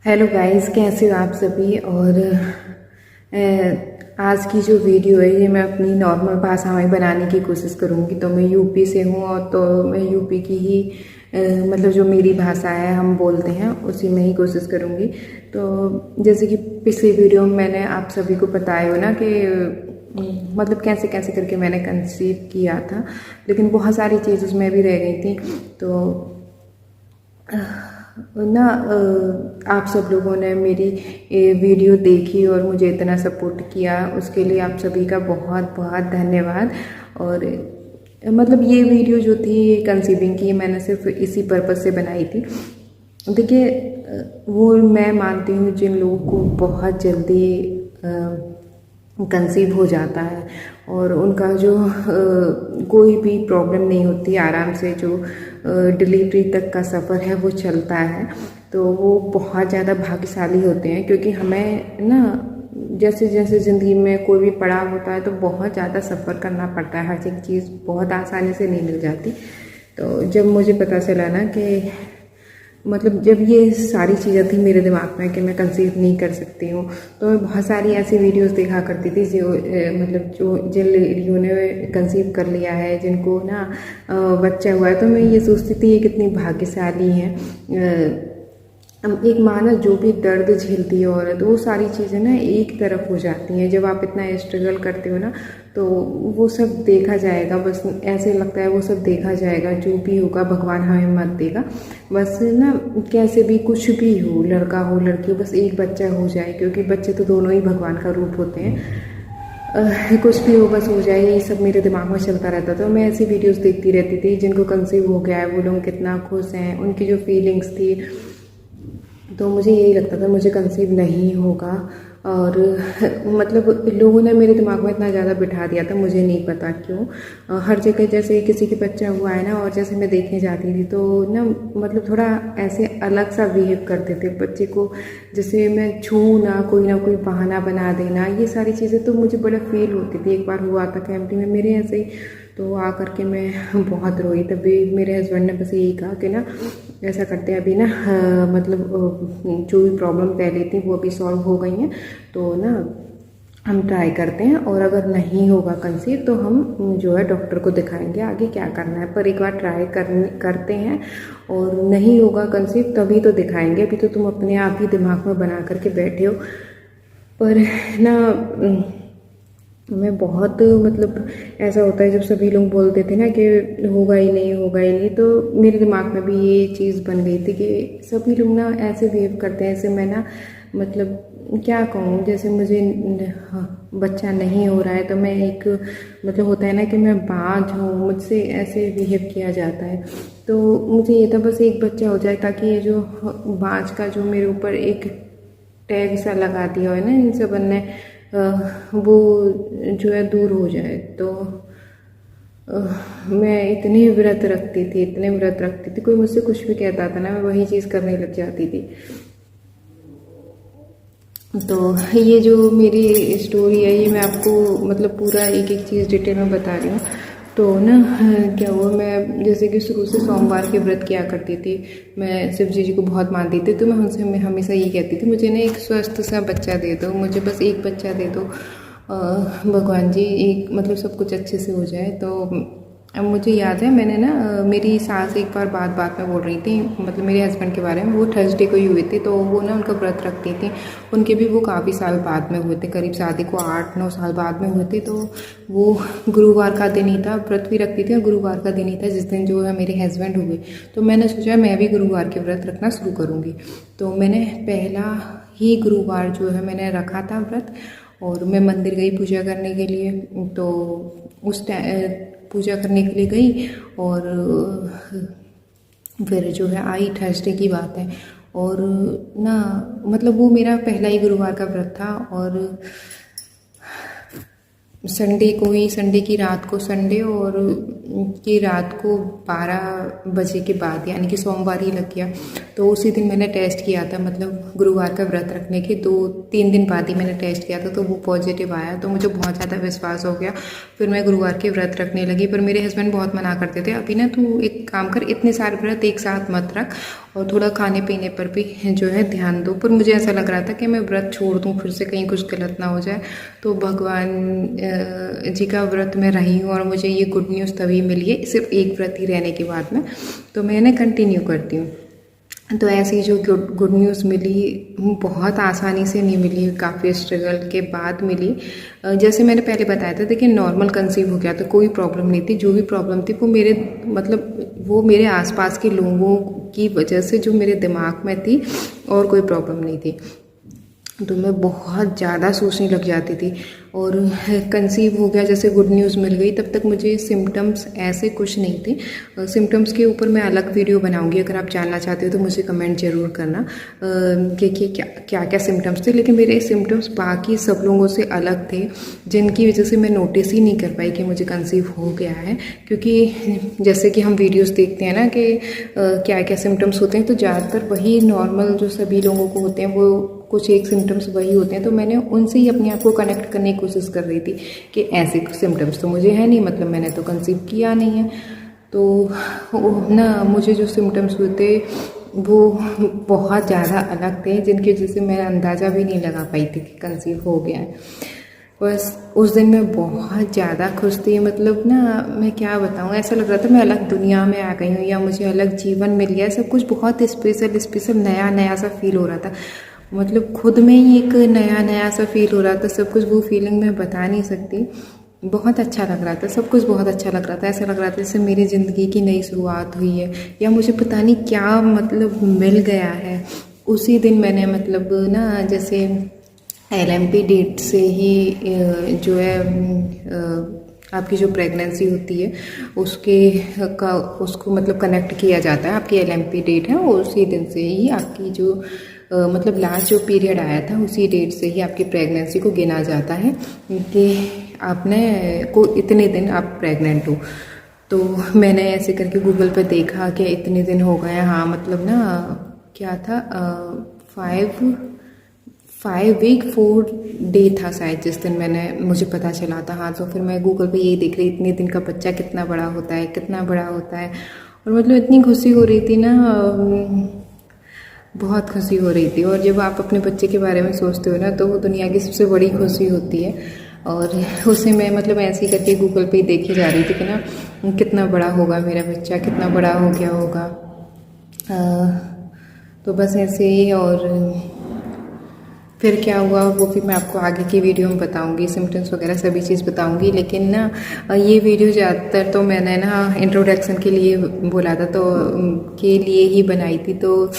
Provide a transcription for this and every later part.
Hello guys, कैसे हो आप सभी। और आज की जो वीडियो है ये मैं अपनी नॉर्मल भाषा में बनाने की कोशिश करूँगी। तो मैं यूपी से हूँ और तो मैं यूपी की ही मतलब जो मेरी भाषा है हम बोलते हैं उसी में ही कोशिश करूँगी। तो जैसे कि पिछली वीडियो में मैंने आप सभी को बताया हो ना कि मतलब कैसे कैसे करके मैंने कंसीव किया था, लेकिन बहुत सारी चीज़ उसमें भी रह गई थी। तो ना आप सब लोगों ने मेरी वीडियो देखी और मुझे इतना सपोर्ट किया, उसके लिए आप सभी का बहुत बहुत धन्यवाद। और मतलब ये वीडियो जो थी ये कंसीविंग की मैंने सिर्फ इसी पर्पज़ से बनाई थी। देखिए, वो मैं मानती हूँ जिन लोगों को बहुत जल्दी कंसीव हो जाता है और उनका जो कोई भी प्रॉब्लम नहीं होती, आराम से जो डिलीवरी तक का सफ़र है वो चलता है, तो वो बहुत ज़्यादा भाग्यशाली होते हैं। क्योंकि हमें ना जैसे जैसे ज़िंदगी में कोई भी पड़ाव होता है तो बहुत ज़्यादा सफ़र करना पड़ता है, हर एक चीज़ बहुत आसानी से नहीं मिल जाती। तो जब मुझे पता चला ना कि मतलब जब ये सारी चीज़ें थी मेरे दिमाग में कि मैं कंसीव नहीं कर सकती हूँ, तो मैं बहुत सारी ऐसी वीडियोस देखा करती थी जो मतलब जो जिन लेडियों ने कंसीव कर लिया है, जिनको ना बच्चा हुआ है। तो मैं ये सोचती थी ये कितनी भाग्यशाली हैं। एक माँ ना जो भी दर्द झेलती है औरत, वो सारी चीज़ें ना एक तरफ हो जाती हैं। जब आप इतना स्ट्रगल करते हो ना तो वो सब देखा जाएगा, बस ऐसे लगता है वो सब देखा जाएगा, जो भी होगा भगवान हमें मत देगा। बस ना कैसे भी कुछ भी हो, लड़का हो लड़की हो, बस एक बच्चा हो जाए, क्योंकि बच्चे तो दोनों ही भगवान का रूप होते हैं। कुछ भी हो बस हो जाए, यही सब मेरे दिमाग में चलता रहता था। मैं ऐसी वीडियोस देखती रहती थी जिनको कंसीव हो गया है, वो लोग कितना खुश हैं, उनकी जो फीलिंग्स थी। तो मुझे यही लगता था मुझे कंसीव नहीं होगा। और मतलब लोगों ने मेरे दिमाग में इतना ज़्यादा बिठा दिया था, मुझे नहीं पता क्यों। हर जगह जैसे किसी के बच्चा हुआ है ना, और जैसे मैं देखने जाती थी तो ना मतलब थोड़ा ऐसे अलग सा बिहेव करते थे बच्चे को, जैसे मैं छूँ ना कोई बहाना बना देना, ये सारी चीज़ें तो मुझे बड़ा फील होती थी। एक बार हुआ था फैमिली में मेरे ऐसे ही, तो आकर के मैं बहुत रोई। तभी मेरे हस्बैंड ने बस यही कहा कि ना ऐसा करते हैं, अभी ना मतलब जो भी प्रॉब्लम पहले थी वो अभी सॉल्व हो गई हैं, तो ना हम ट्राई करते हैं, और अगर नहीं होगा कंसीव तो हम जो है डॉक्टर को दिखाएंगे आगे क्या करना है। पर एक बार ट्राई करते हैं, और नहीं होगा कंसीव तभी तो दिखाएंगे। अभी तो तुम अपने आप ही दिमाग में बना करके बैठे हो। पर ना मैं बहुत मतलब ऐसा होता है जब सभी लोग बोलते थे ना कि होगा ही नहीं होगा ही नहीं, तो मेरे दिमाग में भी ये चीज़ बन गई थी कि सभी लोग ना ऐसे बिहेव करते हैं। ऐसे मैं ना मतलब क्या कहूँ, जैसे मुझे बच्चा नहीं हो रहा है तो मैं एक मतलब होता है ना कि मैं बाँझ हूँ, मुझसे ऐसे बिहेव किया जाता है। तो मुझे ये था बस एक बच्चा हो जाए, ताकि ये जो बाँझ का जो मेरे ऊपर एक टैग सा लगा दिया है ना इन सब ने, वो जो है दूर हो जाए। तो मैं इतने व्रत रखती थी, इतने व्रत रखती थी, कोई मुझसे कुछ भी कहता था ना मैं वही चीज़ करने लग जाती थी। तो ये जो मेरी स्टोरी है ये मैं आपको मतलब पूरा एक एक चीज़ डिटेल में बता रही हूँ। तो ना क्या हुआ, मैं जैसे कि शुरू से सोमवार के व्रत किया करती थी, मैं शिव जी को बहुत मानती थी। तो मैं उनसे मैं हमेशा ये कहती थी मुझे ना एक स्वस्थ सा बच्चा दे दो, मुझे बस एक बच्चा दे दो भगवान जी, एक मतलब सब कुछ अच्छे से हो जाए। तो अब मुझे याद है मैंने ना मेरी सास एक बार बात बात में बोल रही थी मतलब मेरे हस्बैंड के बारे में, वो थर्सडे को ही हुए थे, तो वो ना उनका व्रत रखती थी। उनके भी वो काफ़ी साल बाद में हुए थे, करीब शादी को 8-9 साल बाद में हुए थे। तो वो गुरुवार का दिन ही था, व्रत भी रखती थी और गुरुवार का दिन ही था जिस दिन जो है मेरे हस्बैंड हुए। तो मैंने सोचा मैं भी गुरुवार के व्रत रखना शुरू करूँगी। तो मैंने पहला ही गुरुवार जो है मैंने रखा था व्रत, और मैं मंदिर गई पूजा करने के लिए। तो उस पूजा करने के लिए गई, और फिर जो है आई थर्सडे की बात है, और ना मतलब वो मेरा पहला ही गुरुवार का व्रत था। और संडे को ही, संडे की रात को, संडे और की रात को 12 बजे के बाद, यानी कि सोमवार ही लग गया। तो उसी दिन मैंने टेस्ट किया था, मतलब गुरुवार का व्रत रखने के 2-3 दिन बाद ही मैंने टेस्ट किया था, तो वो पॉजिटिव आया। तो मुझे बहुत ज़्यादा विश्वास हो गया। फिर मैं गुरुवार के व्रत रखने लगी, पर मेरे हस्बैंड बहुत मना करते थे, अभी ना तू एक काम कर, इतने सारे व्रत एक साथ मत रख और थोड़ा खाने पीने पर भी जो है ध्यान दो। पर मुझे ऐसा लग रहा था कि मैं व्रत छोड़ दूँ, फिर से कहीं कुछ गलत ना हो जाए। तो भगवान जी का व्रत में रही हूँ और मुझे ये गुड न्यूज़ तभी मिली है, सिर्फ एक व्रत ही रहने के बाद में, तो मैंने कंटिन्यू करती हूँ। तो ऐसी जो गुड न्यूज़ मिली बहुत आसानी से नहीं मिली, काफ़ी स्ट्रगल के बाद मिली। जैसे मैंने पहले बताया था, देखिए नॉर्मल कंसीव हो गया तो कोई प्रॉब्लम नहीं थी। जो भी प्रॉब्लम थी वो मेरे मतलब वो मेरे आसपास के लोगों की वजह से जो मेरे दिमाग में थी, और कोई प्रॉब्लम नहीं थी। तो मैं बहुत ज़्यादा सोचने लग जाती थी। और कंसीव हो गया, जैसे गुड न्यूज़ मिल गई, तब तक मुझे सिम्टम्स ऐसे कुछ नहीं थे। सिम्टम्स के ऊपर मैं अलग वीडियो बनाऊंगी, अगर आप जानना चाहते हो तो मुझे कमेंट ज़रूर करना कि क्या क्या सिम्टम्स थे। लेकिन मेरे सिम्टम्स बाकी सब लोगों से अलग थे, जिनकी वजह से मैं नोटिस ही नहीं कर पाई कि मुझे कंसीव हो गया है। क्योंकि जैसे कि हम वीडियोज़ देखते हैं ना कि क्या क्या सिम्टम्स होते हैं, तो ज़्यादातर वही नॉर्मल जो सभी लोगों को होते हैं, वो कुछ एक सिम्टम्स वही होते हैं। तो मैंने उनसे ही अपने आप को कनेक्ट करने की कोशिश कर रही थी कि ऐसे सिम्टम्स तो मुझे है नहीं, मतलब मैंने तो कंसीव किया नहीं है। तो ना मुझे जो सिम्टम्स हुए थे वो बहुत ज़्यादा अलग थे, जिनकी वजह से मैं अंदाज़ा भी नहीं लगा पाई थी कि कंसीव हो गया है। बस उस दिन मैं बहुत ज़्यादा खुश थी, मतलब ना मैं क्या बताऊँ, ऐसा लग रहा था मैं अलग दुनिया में आ गई हूँ या मुझे अलग जीवन मिल गया। सब कुछ बहुत स्पेशल नया नया सा फील हो रहा था, मतलब खुद में ही एक नया नया सा फील हो रहा था सब कुछ। वो फीलिंग मैं बता नहीं सकती, बहुत अच्छा लग रहा था, सब कुछ बहुत अच्छा लग रहा था। ऐसा लग रहा था जैसे मेरी ज़िंदगी की नई शुरुआत हुई है, या मुझे पता नहीं क्या मतलब मिल गया है। उसी दिन मैंने मतलब ना जैसे LMP डेट से ही जो है आपकी जो प्रेगनेंसी होती है उसको मतलब कनेक्ट किया जाता है। आपकी LMP डेट है, उसी दिन से ही आपकी जो मतलब लास्ट जो पीरियड आया था उसी डेट से ही आपकी प्रेगनेंसी को गिना जाता है कि आपने को इतने दिन आप प्रेग्नेंट हो। तो मैंने ऐसे करके गूगल पे देखा कि इतने दिन हो गए। हाँ मतलब ना क्या था 5 वीक 4 डे था शायद जिस दिन मुझे पता चला था। हाँ तो फिर मैं गूगल पे यही देख रही, इतने दिन का बच्चा कितना बड़ा होता है, कितना बड़ा होता है। और मतलब इतनी खुशी हो रही थी ना, बहुत खुशी हो रही थी। और जब आप अपने बच्चे के बारे में सोचते हो ना, तो वो दुनिया की सबसे बड़ी खुशी होती है। और उसे मैं मतलब ऐसे ही करके गूगल पे ही देखी जा रही थी कि ना कितना बड़ा होगा मेरा बच्चा, कितना बड़ा हो गया होगा। तो बस ऐसे ही। और फिर क्या हुआ वो फिर मैं आपको आगे की वीडियो में बताऊंगी, सिम्टम्स वगैरह सभी चीज़ बताऊंगी। लेकिन ना ये वीडियो ज़्यादातर तो मैंने ना इंट्रोडक्शन के लिए बोला था, तो के लिए ही बनाई थी। तो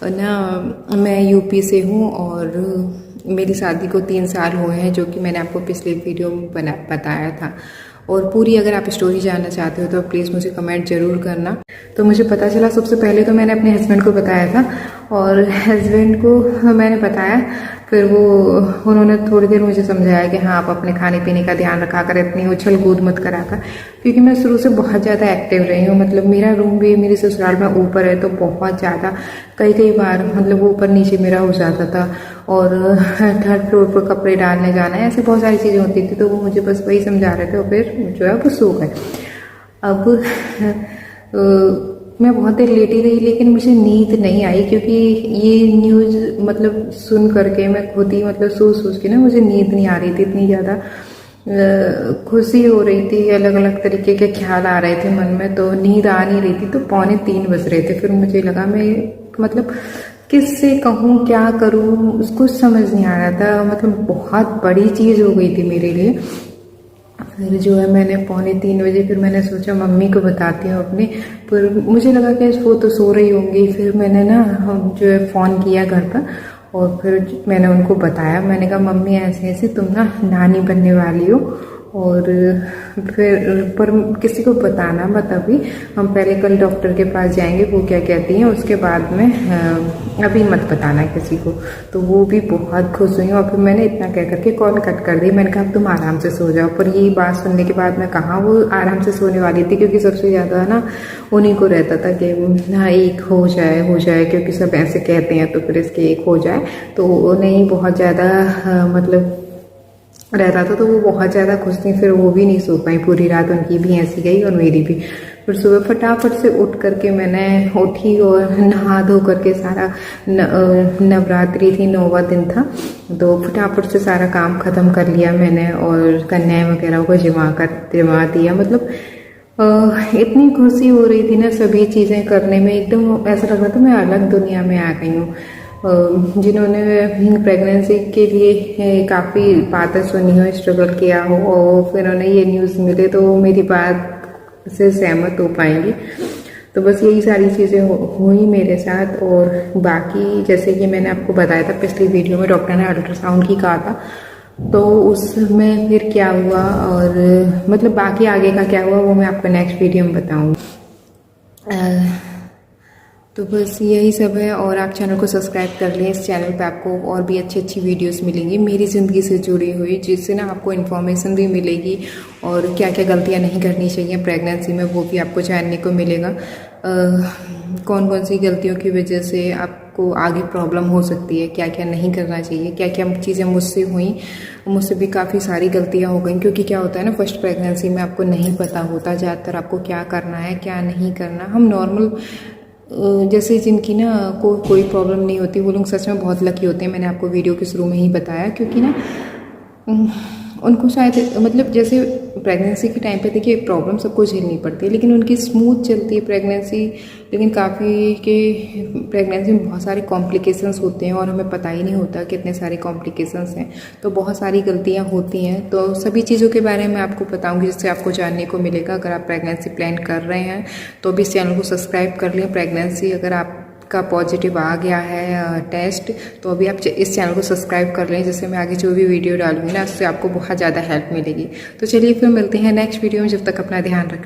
ना मैं यूपी से हूँ और मेरी शादी को 3 साल हुए हैं, जो कि मैंने आपको पिछले वीडियो में बताया था। और पूरी अगर आप स्टोरी जानना चाहते हो तो प्लीज़ मुझे कमेंट ज़रूर करना। तो मुझे पता चला, सबसे पहले तो मैंने अपने हस्बैंड को बताया था, और हस्बैंड को मैंने बताया, फिर उन्होंने थोड़ी देर मुझे समझाया कि हाँ आप अपने खाने पीने का ध्यान रखा कर, इतनी उछल कूद मत करा कर। क्योंकि मैं शुरू से बहुत ज़्यादा एक्टिव रही हूँ, मतलब मेरा रूम भी मेरे ससुराल में ऊपर है, तो बहुत ज़्यादा कई बार मतलब ऊपर नीचे मेरा हो जाता था। और 3rd फ्लोर पर कपड़े डालने जाना है, ऐसे बहुत सारी चीज़ें होती थी। तो वो मुझे बस वही समझा रहे थे, और फिर जो है वो सो गए। अब मैं बहुत देर लेटी रही, लेकिन मुझे नींद नहीं आई, क्योंकि ये न्यूज़ मतलब सुन करके मैं खुद ही मतलब सोच के ना मुझे नींद नहीं आ रही थी। इतनी ज़्यादा खुशी हो रही थी, अलग अलग तरीके के ख्याल आ रहे थे मन में, तो नींद आ नहीं रही थी। तो 2:45 बज रहे थे। फिर मुझे लगा मैं मतलब किससे कहूँ, क्या करूँ, कुछ समझ नहीं आ रहा था। मतलब बहुत बड़ी चीज़ हो गई थी मेरे लिए। फिर जो है मैंने 2:45 बजे फिर मैंने सोचा मम्मी को बताती हूँ अपने। फिर मुझे लगा कि वो तो सो रही होंगी। फिर मैंने ना जो है फ़ोन किया घर पर, और फिर मैंने उनको बताया। मैंने कहा मम्मी ऐसे ऐसे तुम ना नानी बनने वाली हो, और फिर पर किसी को बताना मत अभी, हम पहले कल डॉक्टर के पास जाएंगे, वो क्या कहती हैं उसके बाद में अभी मत बताना किसी को। तो वो भी बहुत खुश हुई और फिर मैंने इतना कह करके कॉल कट कर दी। मैंने कहा तुम आराम से सो जाओ। पर यही बात सुनने के बाद मैं कहाँ वो आराम से सोने वाली थी, क्योंकि सबसे ज़्यादा ना उन्हीं को रहता था कि हाँ एक हो जाए, क्योंकि सब ऐसे कहते हैं तो फिर इसके एक हो जाए। तो उन्हें बहुत ज़्यादा मतलब रहता था, तो वो बहुत ज़्यादा खुश थी। फिर वो भी नहीं सो पाई पूरी रात, उनकी भी ऐसी गई और मेरी भी। फिर सुबह फटाफट से उठ करके मैंने उठी और नहा धो करके सारा नवरात्रि थी, 9वां दिन था, तो फटाफट से सारा काम ख़त्म कर लिया मैंने और कन्याएं वगैरह को जमा दिया। मतलब इतनी खुशी हो रही थी ना सभी चीज़ें करने में, एकदम ऐसा लग रहा था मैं अलग दुनिया में आ गई हूँ। जिन्होंने प्रेगनेंसी के लिए काफ़ी बातें सुनी हो, स्ट्रगल किया हो और फिर उन्हें ये न्यूज़ मिले तो वो मेरी बात से सहमत हो पाएंगी। तो बस यही सारी चीज़ें हुई मेरे साथ। और बाकी जैसे कि मैंने आपको बताया था पिछली वीडियो में, डॉक्टर ने अल्ट्रासाउंड की कहा था, तो उसमें फिर क्या हुआ और मतलब बाकी आगे का क्या हुआ वो मैं आपको नेक्स्ट वीडियो में बताऊँगी। तो बस यही सब है। और आप चैनल को सब्सक्राइब कर लें, इस चैनल पे आपको और भी अच्छी वीडियोस मिलेंगी मेरी ज़िंदगी से जुड़ी हुई, जिससे ना आपको इन्फॉर्मेशन भी मिलेगी और क्या क्या गलतियां नहीं करनी चाहिए प्रेगनेंसी में वो भी आपको जानने को मिलेगा। कौन कौन सी गलतियों की वजह से आपको आगे प्रॉब्लम हो सकती है, क्या क्या नहीं करना चाहिए, क्या क्या चीज़ें मुझसे हुई, मुझसे भी काफ़ी सारी गलतियां हो गई। क्योंकि क्या होता है ना, फर्स्ट प्रेगनेंसी में आपको नहीं पता होता ज़्यादातर आपको क्या करना है क्या नहीं करना। हम नॉर्मल जैसे जिनकी ना कोई प्रॉब्लम नहीं होती वो लोग सच में बहुत लकी होते हैं। मैंने आपको वीडियो के शुरू में ही बताया, क्योंकि ना उनको शायद मतलब जैसे प्रेगनेंसी के टाइम पे देखिए प्रॉब्लम सबको झेलनी पड़ती है, लेकिन उनकी स्मूथ चलती है प्रेगनेंसी। लेकिन काफ़ी के प्रेगनेंसी में बहुत सारे कॉम्प्लिकेशंस होते हैं और हमें पता ही नहीं होता कितने सारे कॉम्प्लिकेशंस हैं, तो बहुत सारी गलतियां होती हैं। तो सभी चीज़ों के बारे में आपको बताऊंगी जिससे आपको जानने को मिलेगा। अगर आप प्रेगनेंसी प्लान कर रहे हैं तो भी इस चैनल को सब्सक्राइब कर लें। प्रेगनेंसी अगर आप का पॉजिटिव आ गया है टेस्ट, तो अभी आप इस चैनल को सब्सक्राइब कर लें, जिससे मैं आगे जो भी वीडियो डालूंगी ना उससे आपको बहुत ज़्यादा हेल्प मिलेगी। तो चलिए फिर मिलते हैं नेक्स्ट वीडियो में, जब तक अपना ध्यान रखें।